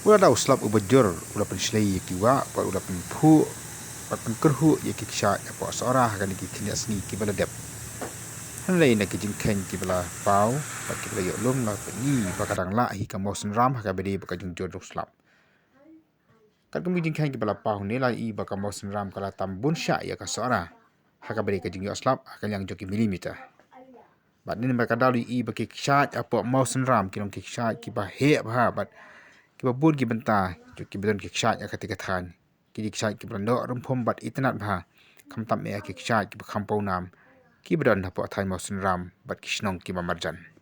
Ula dah uslap ubajur, ula penslei kiwa, ula penpu, penkerhu ya kiksha ya po seorang akan dikini asni kibala dep. Henlei nak jingkeng kibala pau, pat kibala yoklum la ni bakadang la hi kamosen ram hakabedi bakajung jor uslap. Kat kami jingkeng kibala pau ni la i bakamosen ram kala tambun sya ya ka seorang hakabedi kajung yoslap akan yang joki milimeter. Bat ni mereka dalu i baki kiksha apa mosen ram kilong kiksha kibah he bah bat kiba bun ki benta jo ki bedon ki kshat ya ketika than ki kshat ki brando rumpom bat itnat bha kham tam me ki kshat ki kham pau nam ki bedon hapo thai mosun ram bat kishnong ki marjan.